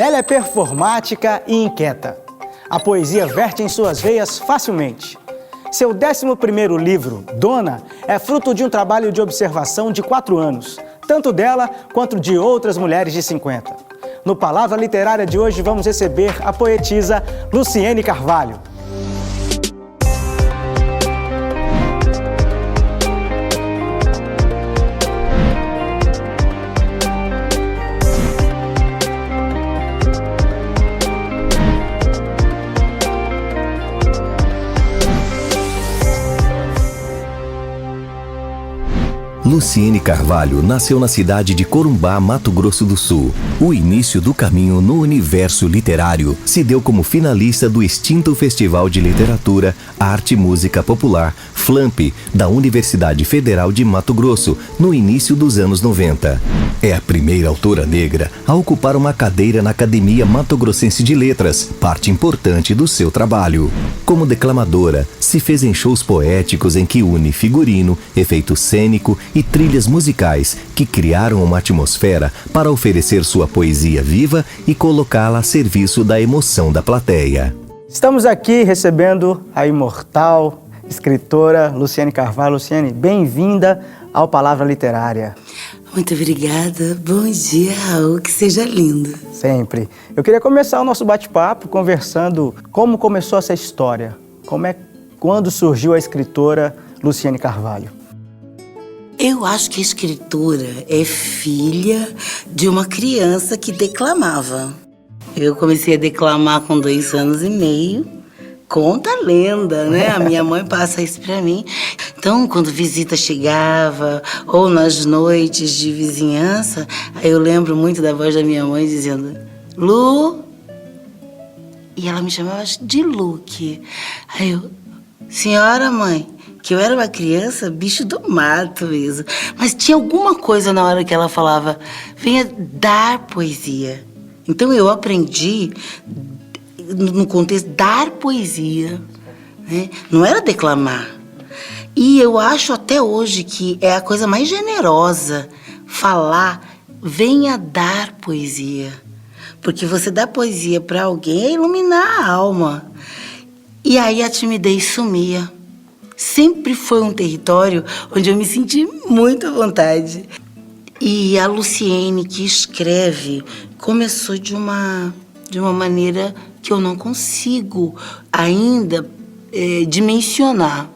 Ela é performática e inquieta. A poesia verte em suas veias facilmente. Seu 11º livro, Dona, é fruto de um trabalho de observação de 4 anos, tanto dela quanto de outras mulheres de 50. No Palavra Literária de hoje vamos receber a poetisa Luciene Carvalho. Luciene Carvalho nasceu na cidade de Corumbá, Mato Grosso do Sul. O início do caminho no universo literário se deu como finalista do extinto Festival de Literatura, Arte e Música Popular, FLAMP, da Universidade Federal de Mato Grosso, no início dos anos 90. É a primeira autora negra a ocupar uma cadeira na Academia Mato Grossense de Letras, parte importante do seu trabalho. Como declamadora, se fez em shows poéticos em que une figurino, efeito cênico e trilhas musicais que criaram uma atmosfera para oferecer sua poesia viva e colocá-la a serviço da emoção da plateia. Estamos aqui recebendo a imortal escritora Luciene Carvalho. Luciene, bem-vinda ao Palavra Literária. Muito obrigada. Bom dia, Raul. Que seja lindo. Sempre. Eu queria começar o nosso bate-papo conversando como começou essa história. Quando surgiu a escritora Luciene Carvalho? Eu acho que a escritora é filha de uma criança que declamava. Eu comecei a declamar com 2 anos e meio. Conta a lenda, né? A minha mãe passa isso pra mim. Então, quando visita chegava, ou nas noites de vizinhança, eu lembro muito da voz da minha mãe dizendo, Lu, e ela me chamava de Luque. Aí eu, senhora mãe, que eu era uma criança, bicho do mato mesmo. Mas tinha alguma coisa na hora que ela falava, venha dar poesia. Então eu aprendi, no contexto, dar poesia, né? Não era declamar. E eu acho até hoje que é a coisa mais generosa falar, venha dar poesia. Porque você dá poesia para alguém é iluminar a alma. E aí a timidez sumia. Sempre foi um território onde eu me senti muito à vontade. E a Luciene, que escreve, começou de uma maneira que eu não consigo ainda dimensionar.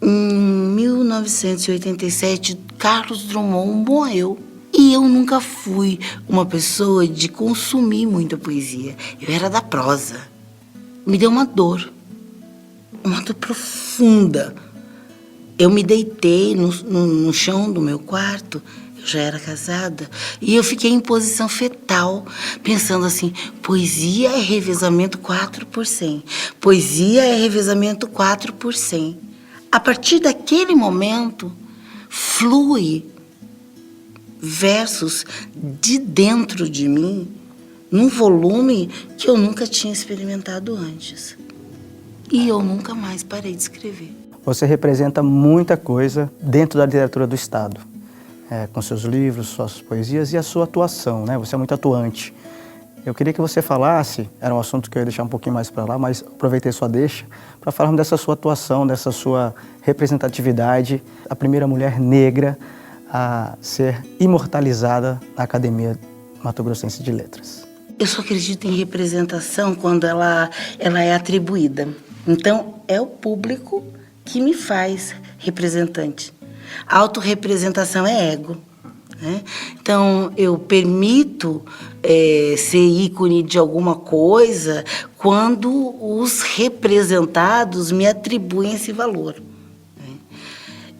Em 1987, Carlos Drummond morreu. E eu nunca fui uma pessoa de consumir muita poesia. Eu era da prosa. Me deu uma dor profunda. Eu me deitei no chão do meu quarto, eu já era casada, e eu fiquei em posição fetal, pensando assim, poesia é revezamento 4%. Poesia é revezamento 4%. A partir daquele momento, flui versos de dentro de mim, num volume que eu nunca tinha experimentado antes. E eu nunca mais parei de escrever. Você representa muita coisa dentro da literatura do Estado, com seus livros, suas poesias e a sua atuação, né? Você é muito atuante. Eu queria que você falasse, era um assunto que eu ia deixar um pouquinho mais para lá, mas aproveitei sua deixa para falar dessa sua atuação, dessa sua representatividade, a primeira mulher negra a ser imortalizada na Academia Mato Grossense de Letras. Eu só acredito em representação quando ela é atribuída. Então, é o público que me faz representante. A autorrepresentação é ego, né? Então, eu permito ser ícone de alguma coisa quando os representados me atribuem esse valor. Né?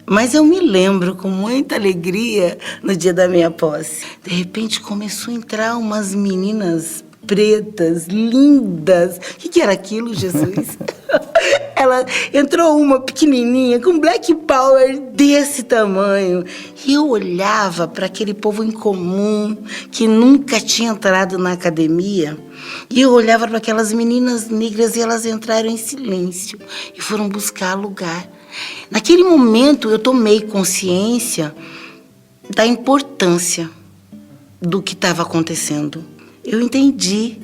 Mas eu me lembro com muita alegria no dia da minha posse. De repente, começou a entrar umas meninas pretas, lindas. O que era aquilo, Jesus? Ela entrou uma pequenininha, com black power desse tamanho. E eu olhava para aquele povo incomum, que nunca tinha entrado na academia. E eu olhava para aquelas meninas negras e elas entraram em silêncio e foram buscar lugar. Naquele momento, eu tomei consciência da importância do que estava acontecendo. Eu entendi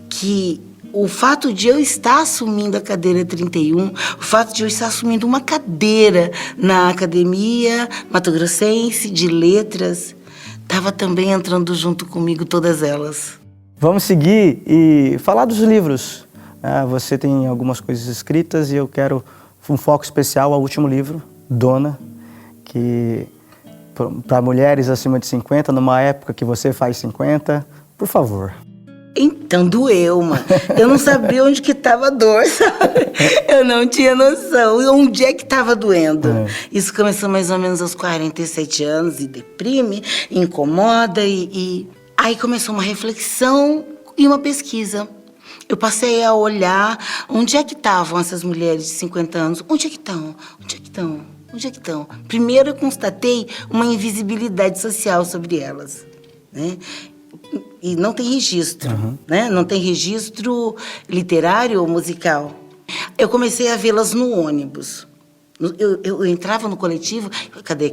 que o fato de eu estar assumindo a cadeira 31, o fato de eu estar assumindo uma cadeira na Academia Mato Grossense de Letras, estava também entrando junto comigo todas elas. Vamos seguir e falar dos livros. Você tem algumas coisas escritas e eu quero um foco especial ao último livro, Dona, que para mulheres acima de 50, numa época que você faz 50, por favor. Então, doeu, mano. Eu não sabia onde que tava a dor, sabe? Eu não tinha noção. Onde é que tava doendo? Isso começou mais ou menos aos 47 anos e deprime, incomoda e... Aí começou uma reflexão e uma pesquisa. Eu passei a olhar onde é que estavam essas mulheres de 50 anos. Onde é que estão? Onde é que estão? Onde é que estão? Primeiro eu constatei uma invisibilidade social sobre elas, né? E não tem registro, né? Não tem registro literário ou musical. Eu comecei a vê-las no ônibus. Eu entrava no coletivo, cadê?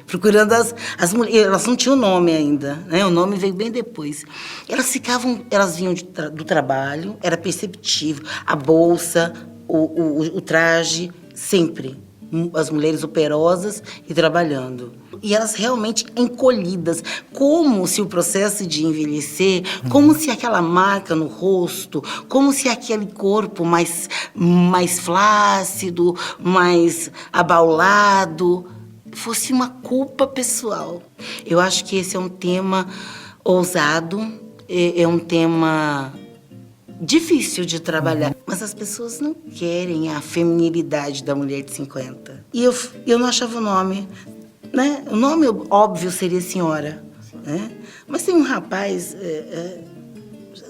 Procurando as mulheres, elas não tinham nome ainda, né? O nome veio bem depois. Elas vinham do trabalho, era perceptível, a bolsa, o traje, sempre. As mulheres operosas e trabalhando. E elas realmente encolhidas, como se o processo de envelhecer, como se aquela marca no rosto, como se aquele corpo mais flácido, mais abaulado, fosse uma culpa pessoal. Eu acho que esse é um tema ousado, é um tema difícil de trabalhar, mas as pessoas não querem a feminilidade da mulher de 50. E eu não achava o nome, né? O nome óbvio seria Senhora, né? Mas tem um rapaz,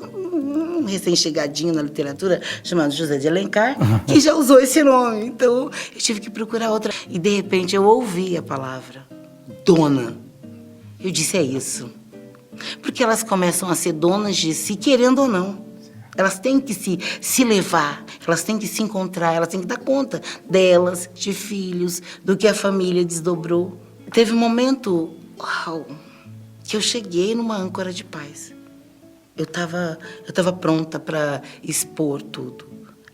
um recém-chegadinho na literatura, chamado José de Alencar, que já usou esse nome. Então, eu tive que procurar outra. E, de repente, eu ouvi a palavra dona. Eu disse, é isso. Porque elas começam a ser donas de si, querendo ou não. Elas têm que se levar, elas têm que se encontrar, elas têm que dar conta delas, de filhos, do que a família desdobrou. Teve um momento, que eu cheguei numa âncora de paz. Eu tava pronta para expor tudo.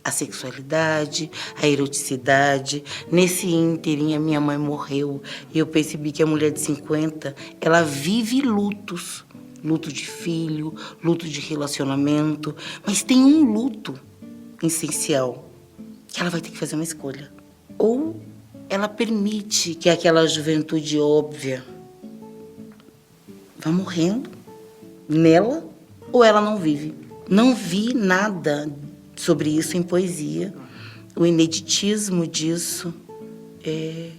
A sexualidade, a eroticidade. Nesse ínterim, a minha mãe morreu e eu percebi que a mulher de 50, ela vive lutos. Luto de filho, luto de relacionamento, mas tem um luto essencial, que ela vai ter que fazer uma escolha. Ou ela permite que aquela juventude óbvia vá morrendo nela, ou ela não vive. Não vi nada sobre isso em poesia. O ineditismo disso é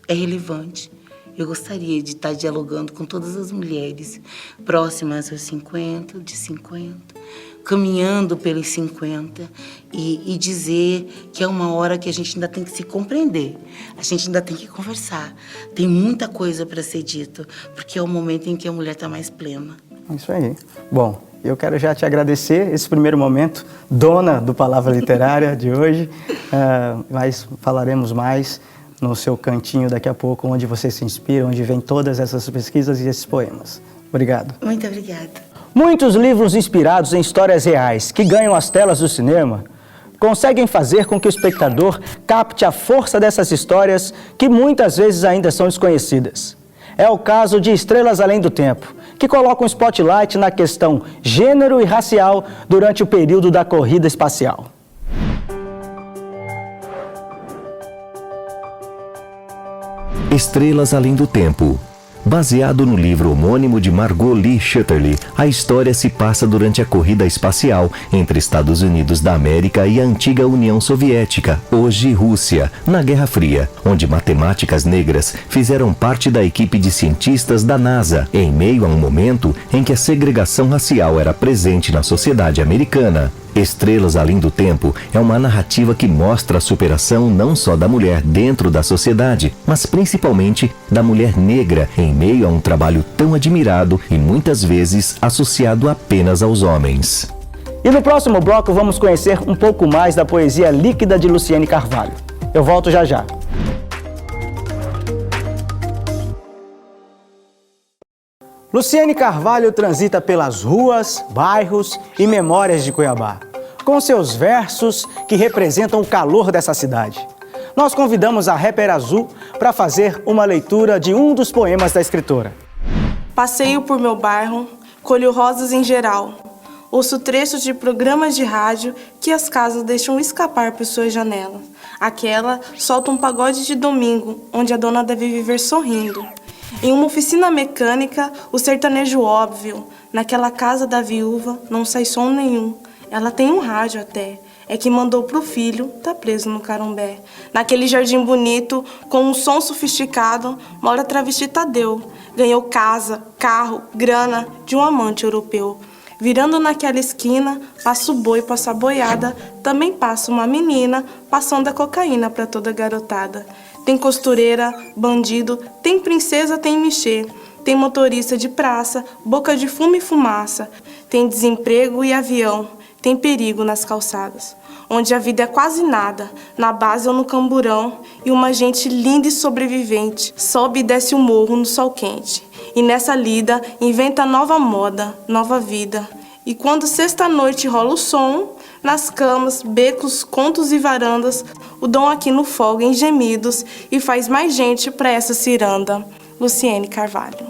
relevante. Eu gostaria de estar dialogando com todas as mulheres próximas aos 50, de 50, caminhando pelos 50 e dizer que é uma hora que a gente ainda tem que se compreender, a gente ainda tem que conversar. Tem muita coisa para ser dito, porque é o momento em que a mulher está mais plena. Isso aí. Bom, eu quero já te agradecer esse primeiro momento, dona do Palavra Literária de hoje, mas falaremos mais no seu cantinho daqui a pouco, onde você se inspira, onde vem todas essas pesquisas e esses poemas. Obrigado. Muito obrigada. Muitos livros inspirados em histórias reais que ganham as telas do cinema conseguem fazer com que o espectador capte a força dessas histórias que muitas vezes ainda são desconhecidas. É o caso de Estrelas Além do Tempo, que coloca um spotlight na questão gênero e racial durante o período da corrida espacial. Estrelas Além do Tempo. Baseado no livro homônimo de Margot Lee Shetterly, a história se passa durante a corrida espacial entre Estados Unidos da América e a antiga União Soviética, hoje Rússia, na Guerra Fria, onde matemáticas negras fizeram parte da equipe de cientistas da NASA, em meio a um momento em que a segregação racial era presente na sociedade americana. Estrelas Além do Tempo é uma narrativa que mostra a superação não só da mulher dentro da sociedade, mas principalmente da mulher negra em meio a um trabalho tão admirado e muitas vezes associado apenas aos homens. E no próximo bloco vamos conhecer um pouco mais da poesia líquida de Luciene Carvalho. Eu volto já já. Luciene Carvalho transita pelas ruas, bairros e memórias de Cuiabá, com seus versos que representam o calor dessa cidade. Nós convidamos a Rapper Azul para fazer uma leitura de um dos poemas da escritora. Passeio por meu bairro, colho rosas em geral. Ouço trechos de programas de rádio que as casas deixam escapar por suas janelas. Aquela solta um pagode de domingo, onde a dona deve viver sorrindo. Em uma oficina mecânica, o sertanejo óbvio. Naquela casa da viúva não sai som nenhum. Ela tem um rádio até. É que mandou pro filho, tá preso no Carumbé. Naquele jardim bonito, com um som sofisticado, mora travesti Tadeu. Ganhou casa, carro, grana de um amante europeu. Virando naquela esquina, passa o boi, passa a boiada. Também passa uma menina, passando a cocaína pra toda garotada. Tem costureira, bandido, tem princesa, tem mexer. Tem motorista de praça, boca de fumo e fumaça. Tem desemprego e avião, tem perigo nas calçadas. Onde a vida é quase nada, na base ou no camburão. E uma gente linda e sobrevivente, sobe e desce o morro no sol quente. E nessa lida, inventa nova moda, nova vida. E quando sexta-noite rola o som, nas camas, becos, contos e varandas, o dom aqui no folga em gemidos e faz mais gente pra essa ciranda. Luciene Carvalho.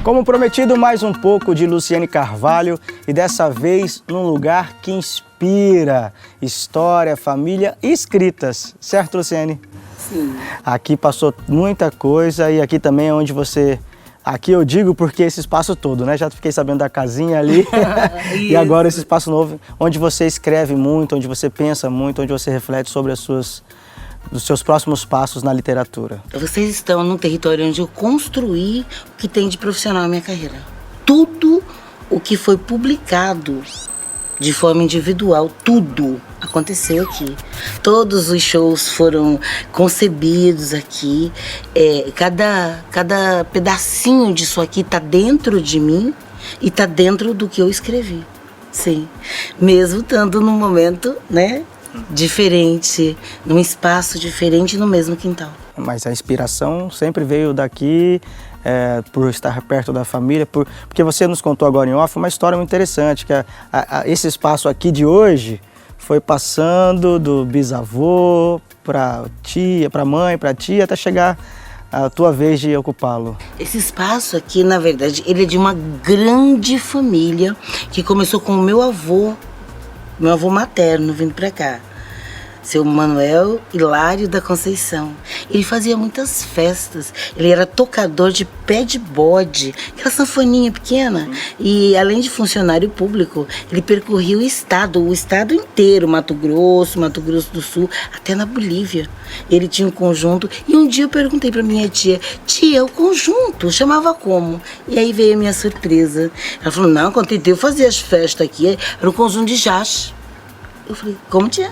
Como prometido, mais um pouco de Luciene Carvalho e dessa vez num lugar que inspira história, família e escritas. Certo, Luciene? Sim. Aqui passou muita coisa e aqui também é onde você... Aqui eu digo porque esse espaço todo, né? Já fiquei sabendo da casinha ali e agora esse espaço novo, onde você escreve muito, onde você pensa muito, onde você reflete sobre os seus próximos passos na literatura. Vocês estão num território onde eu construí o que tem de profissional na minha carreira. Tudo o que foi publicado de forma individual, tudo aconteceu aqui. Todos os shows foram concebidos aqui. Cada pedacinho disso aqui está dentro de mim e está dentro do que eu escrevi. Sim. Mesmo estando num momento, né, diferente, num espaço diferente, no mesmo quintal. Mas a inspiração sempre veio daqui, por estar perto da família, porque você nos contou agora em off uma história muito interessante, que esse espaço aqui de hoje foi passando do bisavô para tia, para mãe, para tia, até chegar a tua vez de ocupá-lo. Esse espaço aqui, na verdade, ele é de uma grande família que começou com o meu avô materno vindo para cá. Seu Manuel Hilário da Conceição. Ele fazia muitas festas, ele era tocador de pé de bode, aquela sanfoninha pequena. E além de funcionário público, ele percorria o estado inteiro, Mato Grosso do Sul, até na Bolívia. Ele tinha um conjunto e um dia eu perguntei para minha tia, o conjunto, chamava como? E aí veio a minha surpresa. Ela falou, não, quando eu fazia as festas aqui, era um conjunto de jazz. Eu falei, como, tia?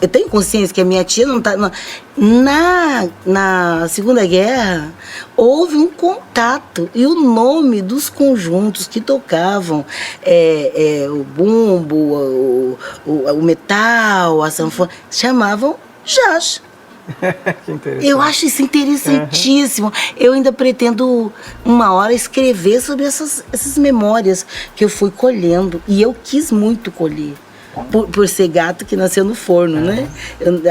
Eu tenho consciência que a minha tia não tá... Na Segunda Guerra, houve um contato. E o nome dos conjuntos que tocavam, o bumbo, o metal, a sanfona, chamavam jazz. Eu acho isso interessantíssimo. Eu ainda pretendo uma hora escrever sobre essas memórias que eu fui colhendo. E eu quis muito colher. Por ser gato que nasceu no forno, né?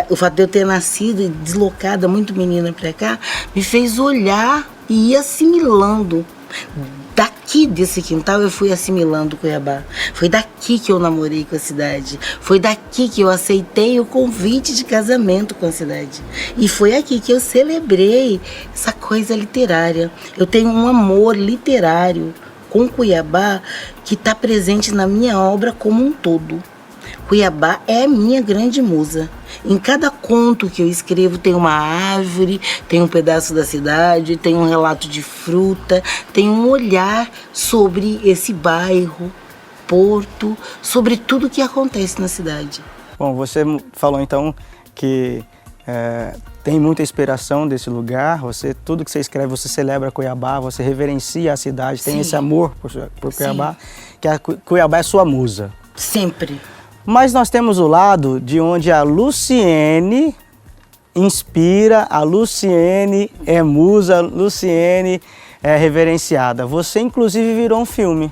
O fato de eu ter nascido e deslocada muito menina pra cá me fez olhar e ir assimilando. Daqui desse quintal eu fui assimilando Cuiabá. Foi daqui que eu namorei com a cidade. Foi daqui que eu aceitei o convite de casamento com a cidade. E foi aqui que eu celebrei essa coisa literária. Eu tenho um amor literário com Cuiabá que está presente na minha obra como um todo. Cuiabá é a minha grande musa. Em cada conto que eu escrevo tem uma árvore, tem um pedaço da cidade, tem um relato de fruta, tem um olhar sobre esse bairro, Porto, sobre tudo que acontece na cidade. Bom, você falou então que tem muita inspiração desse lugar, tudo que você escreve, você celebra Cuiabá, você reverencia a cidade, tem esse amor por Cuiabá, que Cuiabá é sua musa. Sempre. Mas nós temos o lado de onde a Luciene inspira, a Luciene é musa, Luciene é reverenciada. Você, inclusive, virou um filme.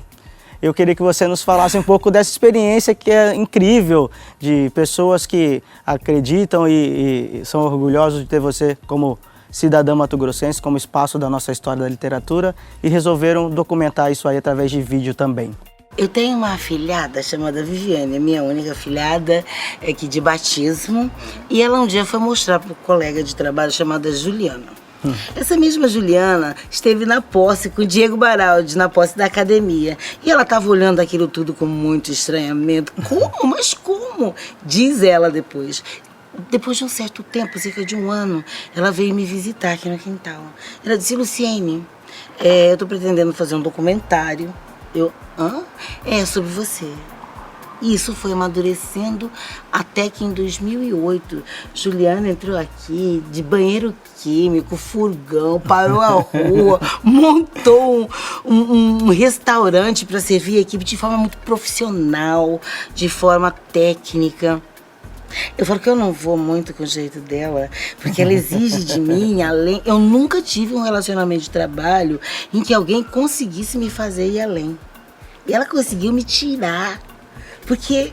Eu queria que você nos falasse um pouco dessa experiência que é incrível, de pessoas que acreditam e são orgulhosos de ter você como cidadã mato-grossense, como espaço da nossa história da literatura, e resolveram documentar isso aí através de vídeo também. Eu tenho uma afilhada chamada Viviane, minha única afilhada aqui de batismo, e ela um dia foi mostrar para um colega de trabalho chamada Juliana. Essa mesma Juliana esteve na posse com o Diego Baraldi, na posse da academia. E ela estava olhando aquilo tudo com muito estranhamento. Como? Mas como? Diz ela depois. Depois de um certo tempo, cerca de 1 ano, ela veio me visitar aqui no quintal. Ela disse, Luciene, eu estou pretendendo fazer um documentário. É sobre você. E isso foi amadurecendo até que em 2008, Juliana entrou aqui de banheiro químico, furgão, parou a rua, montou um restaurante para servir a equipe de forma muito profissional, de forma técnica. Eu falo que eu não vou muito com o jeito dela, porque ela exige de mim, além... Eu nunca tive um relacionamento de trabalho em que alguém conseguisse me fazer ir além. E ela conseguiu me tirar. Porque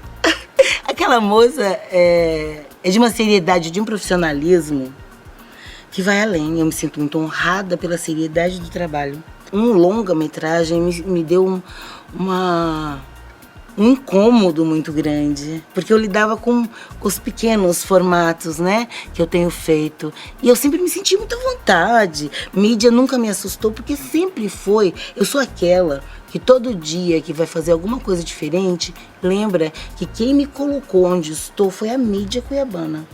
aquela moça é de uma seriedade, de um profissionalismo que vai além. Eu me sinto muito honrada pela seriedade do trabalho. Um longa-metragem me deu um incômodo muito grande, porque eu lidava com os pequenos formatos, né, que eu tenho feito. E eu sempre me senti muito à vontade. Mídia nunca me assustou, porque sempre foi. Eu sou aquela que todo dia que vai fazer alguma coisa diferente, lembra que quem me colocou onde estou foi a mídia cuiabana.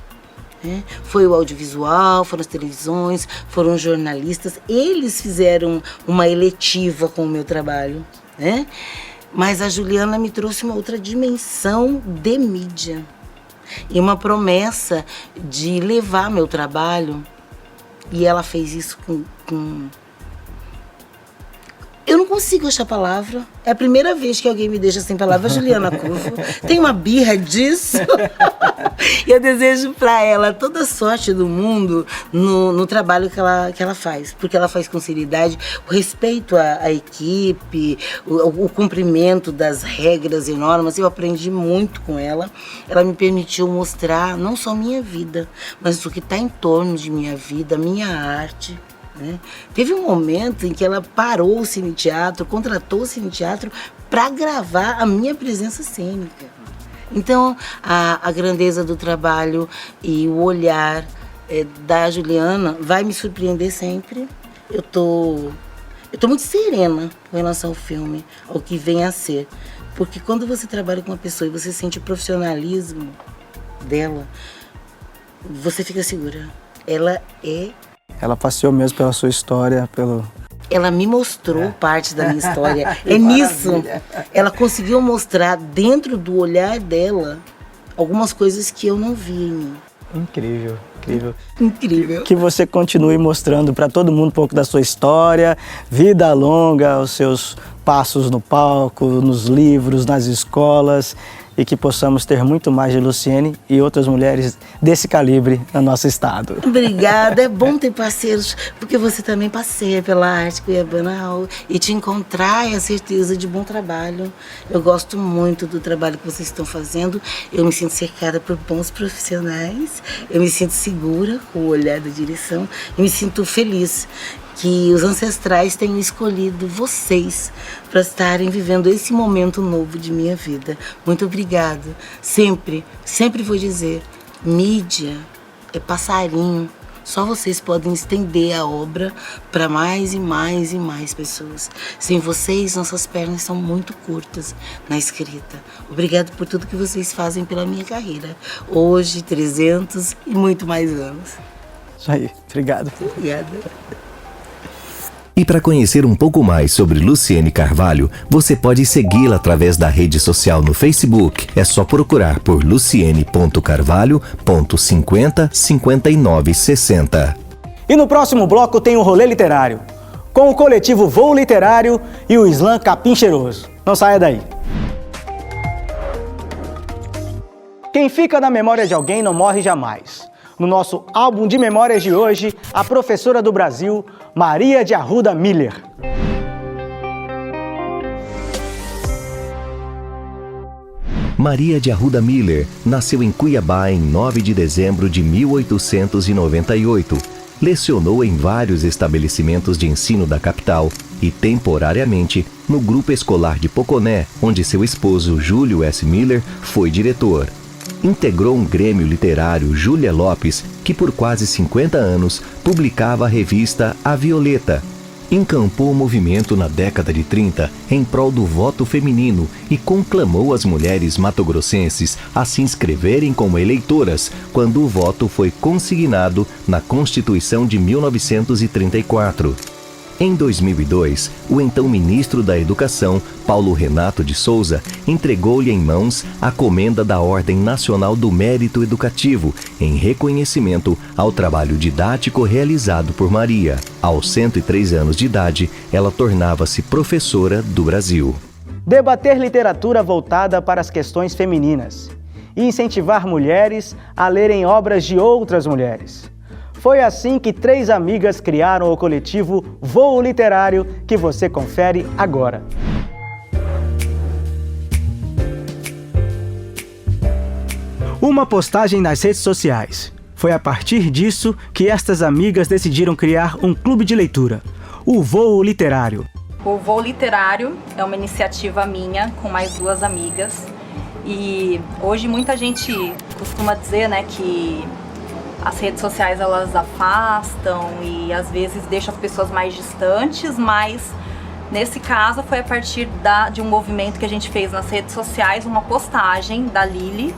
Foi o audiovisual, foram as televisões, foram os jornalistas. Eles fizeram uma eletiva com o meu trabalho, né? Mas a Juliana me trouxe uma outra dimensão de mídia. E uma promessa de levar meu trabalho. E ela fez isso com... Eu não consigo achar palavra. É a primeira vez que alguém me deixa sem palavra. Juliana Curvo tem uma birra disso. E eu desejo para ela toda a sorte do mundo no trabalho que ela faz. Porque ela faz com seriedade, o respeito à equipe, o cumprimento das regras e normas. Eu aprendi muito com ela. Ela me permitiu mostrar não só minha vida, mas o que está em torno de minha vida, minha arte. Teve um momento em que ela parou o Cine Teatro, contratou o Cine Teatro para gravar a minha presença cênica. Então, a grandeza do trabalho e o olhar da Juliana vai me surpreender sempre. Eu tô muito serena com relação ao filme, ao que vem a ser. Porque quando você trabalha com uma pessoa e você sente o profissionalismo dela, você fica segura. Ela passeou mesmo pela sua história, Ela me mostrou parte da minha história. É nisso. Ela conseguiu mostrar dentro do olhar dela algumas coisas que eu não vi em mim. Incrível, incrível. Incrível. Que você continue mostrando para todo mundo um pouco da sua história, vida longa, os seus passos no palco, nos livros, nas escolas, e que possamos ter muito mais de Luciene e outras mulheres desse calibre no nosso estado. Obrigada, é bom ter parceiros, porque você também passeia pela arte cuiabana e te encontrar é a certeza de bom trabalho. Eu gosto muito do trabalho que vocês estão fazendo, eu me sinto cercada por bons profissionais, eu me sinto segura com o olhar da direção, eu me sinto feliz que os ancestrais tenham escolhido vocês para estarem vivendo esse momento novo de minha vida. Muito obrigada. Sempre vou dizer, mídia é passarinho. Só vocês podem estender a obra para mais e mais e mais pessoas. Sem vocês, nossas pernas são muito curtas na escrita. Obrigada por tudo que vocês fazem pela minha carreira. Hoje, 300 e muito mais anos. Isso aí, obrigado. Obrigada. E para conhecer um pouco mais sobre Luciene Carvalho, você pode segui-la através da rede social no Facebook. É só procurar por luciene.carvalho.505960. E no próximo bloco tem o Rolê Literário, com o coletivo Voo Literário e o Slam Capim Cheiroso. Não saia daí. Quem fica na memória de alguém não morre jamais. No nosso álbum de memórias de hoje, a professora do Brasil, Maria de Arruda Miller. Maria de Arruda Miller nasceu em Cuiabá em 9 de dezembro de 1898. Lecionou em vários estabelecimentos de ensino da capital e, temporariamente, no grupo escolar de Poconé, onde seu esposo, Júlio S. Miller, foi diretor. Integrou um grêmio literário, Júlia Lopes, que por quase 50 anos publicava a revista A Violeta. Encampou o movimento na década de 30 em prol do voto feminino e conclamou as mulheres matogrossenses a se inscreverem como eleitoras quando o voto foi consignado na Constituição de 1934. Em 2002, o então ministro da Educação, Paulo Renato de Souza, entregou-lhe em mãos a comenda da Ordem Nacional do Mérito Educativo, em reconhecimento ao trabalho didático realizado por Maria. Aos 103 anos de idade, ela tornava-se professora do Brasil. Debater literatura voltada para as questões femininas e incentivar mulheres a lerem obras de outras mulheres. Foi assim que 3 amigas criaram o coletivo Voo Literário, que você confere agora. Uma postagem nas redes sociais. Foi a partir disso que estas amigas decidiram criar um clube de leitura, o Voo Literário. O Voo Literário é uma iniciativa minha com mais 2 amigas. E hoje muita gente costuma dizer, né, que as redes sociais elas afastam e às vezes deixam as pessoas mais distantes, mas nesse caso foi a partir de um movimento que a gente fez nas redes sociais, uma postagem da Lili,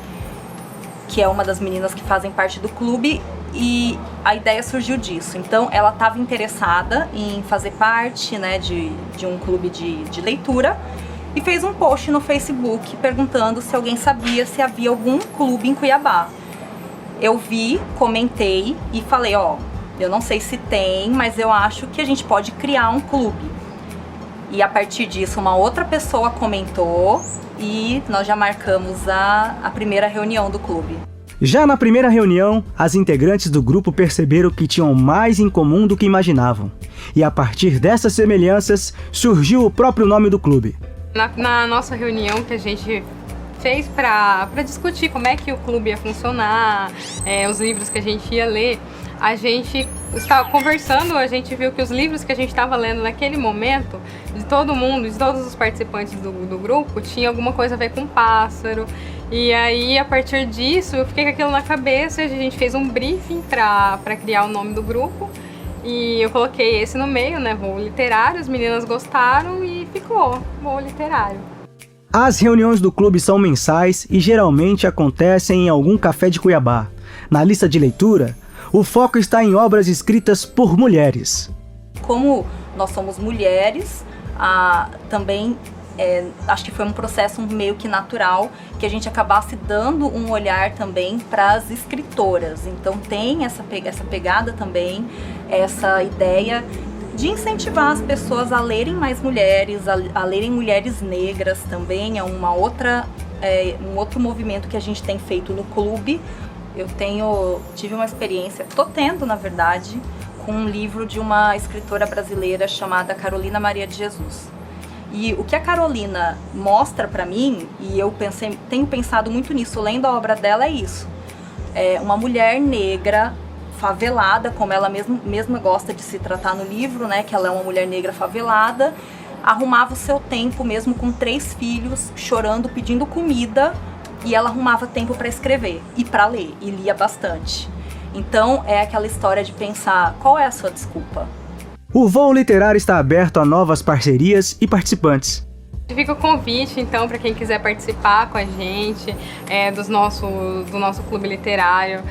que é uma das meninas que fazem parte do clube, e a ideia surgiu disso. Então ela estava interessada em fazer parte, né, de um clube de leitura e fez um post no Facebook perguntando se alguém sabia se havia algum clube em Cuiabá. Eu vi, comentei e falei, eu não sei se tem, mas eu acho que a gente pode criar um clube. E a partir disso, uma outra pessoa comentou e nós já marcamos a primeira reunião do clube. Já na primeira reunião, as integrantes do grupo perceberam que tinham mais em comum do que imaginavam. E a partir dessas semelhanças, surgiu o próprio nome do clube. Na nossa reunião que a gente fez para discutir como é que o clube ia funcionar, os livros que a gente ia ler, a gente estava conversando, a gente viu que os livros que a gente estava lendo naquele momento, de todo mundo, de todos os participantes do grupo, tinha alguma coisa a ver com pássaro. E aí, a partir disso, eu fiquei com aquilo na cabeça, a gente fez um briefing para criar o nome do grupo. E eu coloquei esse no meio, né, Voo Literário, as meninas gostaram e ficou Voo Literário. As reuniões do clube são mensais e geralmente acontecem em algum café de Cuiabá. Na lista de leitura, o foco está em obras escritas por mulheres. Como nós somos mulheres, também acho que foi um processo meio que natural que a gente acabasse dando um olhar também para as escritoras. Então tem essa pegada também, essa ideia de incentivar as pessoas a lerem mais mulheres, a lerem mulheres negras também. É um outro movimento que a gente tem feito no clube. Eu tive uma experiência, estou tendo na verdade, com um livro de uma escritora brasileira chamada Carolina Maria de Jesus. E o que a Carolina mostra para mim, e eu tenho pensado muito nisso, lendo a obra dela, é isso. É uma mulher negra, favelada, como ela mesma gosta de se tratar no livro, né? Que ela é uma mulher negra favelada, arrumava o seu tempo mesmo com 3 filhos, chorando, pedindo comida, e ela arrumava tempo para escrever e para ler, e lia bastante. Então é aquela história de pensar, qual é a sua desculpa? O Voo Literário está aberto a novas parcerias e participantes. Fica o convite, então, para quem quiser participar com a gente do nosso clube literário,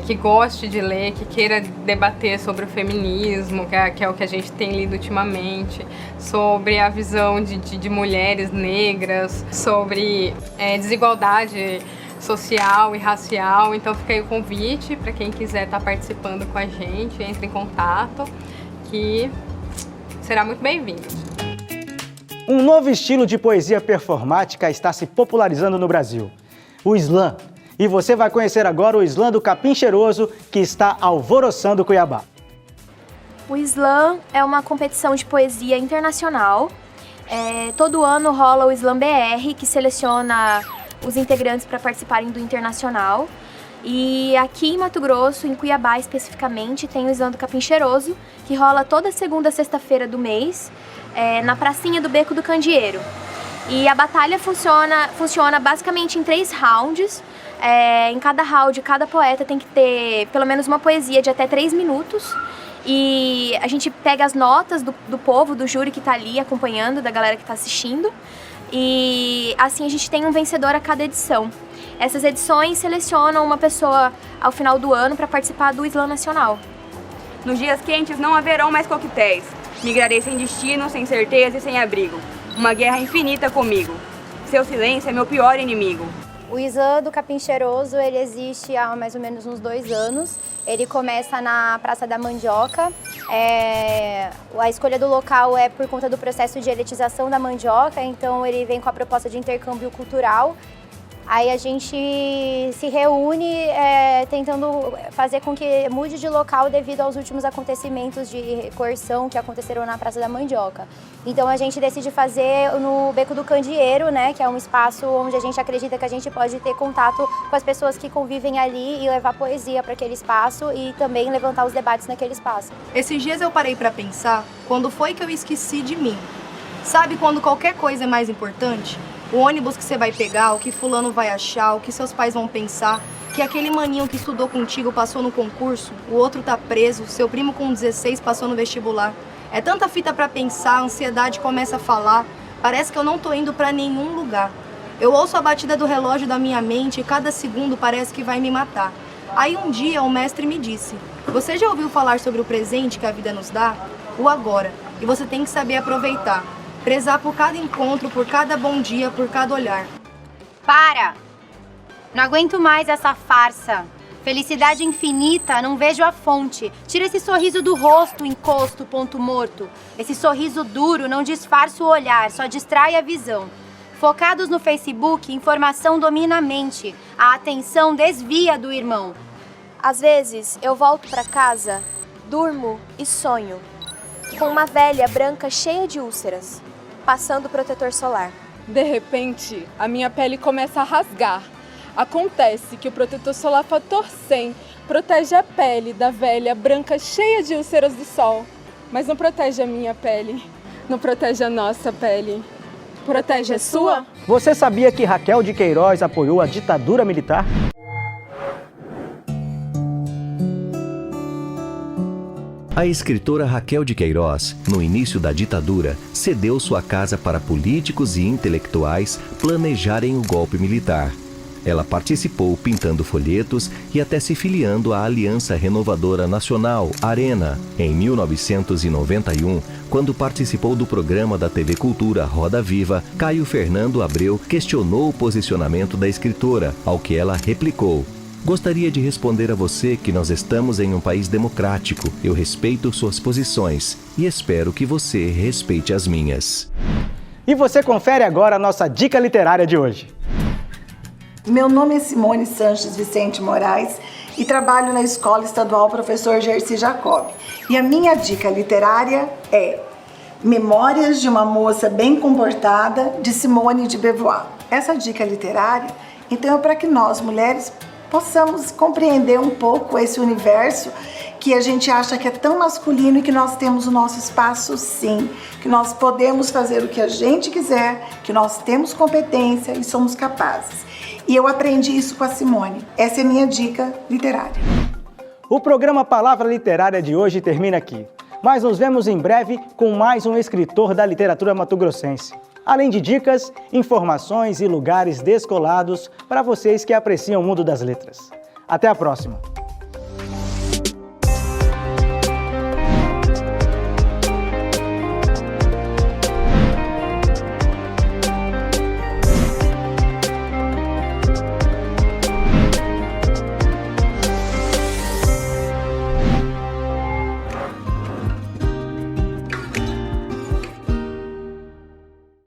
que goste de ler, que queira debater sobre o feminismo, que é o que a gente tem lido ultimamente, sobre a visão de mulheres negras, sobre desigualdade social e racial. Então fica aí o convite para quem quiser estar participando com a gente, entre em contato, que será muito bem-vindo. Um novo estilo de poesia performática está se popularizando no Brasil, o slam. E você vai conhecer agora o Slam do Capim Cheiroso, que está alvoroçando Cuiabá. O Slam é uma competição de poesia internacional. Todo ano rola o Slam BR, que seleciona os integrantes para participarem do internacional. E aqui em Mato Grosso, em Cuiabá especificamente, tem o Slam do Capim Cheiroso, que rola toda segunda sexta-feira do mês, na pracinha do Beco do Candeeiro. E a batalha funciona basicamente em 3 rounds. Em cada round, cada poeta tem que ter pelo menos uma poesia de até 3 minutos. E a gente pega as notas do povo, do júri que está ali acompanhando, da galera que está assistindo. E assim a gente tem um vencedor a cada edição. Essas edições selecionam uma pessoa ao final do ano para participar do Slam Nacional. Nos dias quentes não haverão mais coquetéis. Migrarei sem destino, sem certeza e sem abrigo. Uma guerra infinita comigo. Seu silêncio é meu pior inimigo. O Slam do Capim Cheiroso, ele existe há mais ou menos uns 2 anos. Ele começa na Praça da Mandioca. A escolha do local é por conta do processo de elitização da mandioca, então ele vem com a proposta de intercâmbio cultural. Aí a gente se reúne tentando fazer com que mude de local devido aos últimos acontecimentos de coerção que aconteceram na Praça da Mandioca. Então a gente decide fazer no Beco do Candeeiro, né, que é um espaço onde a gente acredita que a gente pode ter contato com as pessoas que convivem ali e levar poesia para aquele espaço e também levantar os debates naquele espaço. Esses dias eu parei para pensar quando foi que eu esqueci de mim. Sabe quando qualquer coisa é mais importante? O ônibus que você vai pegar, o que fulano vai achar, o que seus pais vão pensar, que aquele maninho que estudou contigo passou no concurso, o outro tá preso, seu primo com 16 passou no vestibular. É tanta fita pra pensar, a ansiedade começa a falar, parece que eu não tô indo pra nenhum lugar. Eu ouço a batida do relógio da minha mente e cada segundo parece que vai me matar. Aí um dia o mestre me disse: você já ouviu falar sobre o presente que a vida nos dá? O agora. E você tem que saber aproveitar. Prezar por cada encontro, por cada bom dia, por cada olhar. Para! Não aguento mais essa farsa. Felicidade infinita, não vejo a fonte. Tira esse sorriso do rosto, encosto, ponto morto. Esse sorriso duro não disfarça o olhar, só distrai a visão. Focados no Facebook, informação domina a mente. A atenção desvia do irmão. Às vezes eu volto para casa, durmo e sonho com uma velha branca cheia de úlceras, passando protetor solar. De repente, a minha pele começa a rasgar. Acontece que o protetor solar fator 100 protege a pele da velha branca cheia de úlceras do sol, mas não protege a minha pele, não protege a nossa pele. Protege a sua? Você sabia que Raquel de Queiroz apoiou a ditadura militar? A escritora Raquel de Queiroz, no início da ditadura, cedeu sua casa para políticos e intelectuais planejarem o golpe militar. Ela participou pintando folhetos e até se filiando à Aliança Renovadora Nacional, ARENA. Em 1991, quando participou do programa da TV Cultura Roda Viva, Caio Fernando Abreu questionou o posicionamento da escritora, ao que ela replicou: gostaria de responder a você que nós estamos em um país democrático. Eu respeito suas posições e espero que você respeite as minhas. E você confere agora a nossa dica literária de hoje. Meu nome é Simone Sanches Vicente Moraes e trabalho na Escola Estadual Professor Gercy Jacob. E a minha dica literária é Memórias de uma Moça Bem Comportada, de Simone de Beauvoir. Essa dica literária, então, é para que nós, mulheres, possamos compreender um pouco esse universo que a gente acha que é tão masculino e que nós temos o nosso espaço, sim, que nós podemos fazer o que a gente quiser, que nós temos competência e somos capazes. E eu aprendi isso com a Simone. Essa é a minha dica literária. O programa Palavra Literária de hoje termina aqui, mas nos vemos em breve com mais um escritor da literatura mato-grossense. Além de dicas, informações e lugares descolados para vocês que apreciam o mundo das letras. Até a próxima!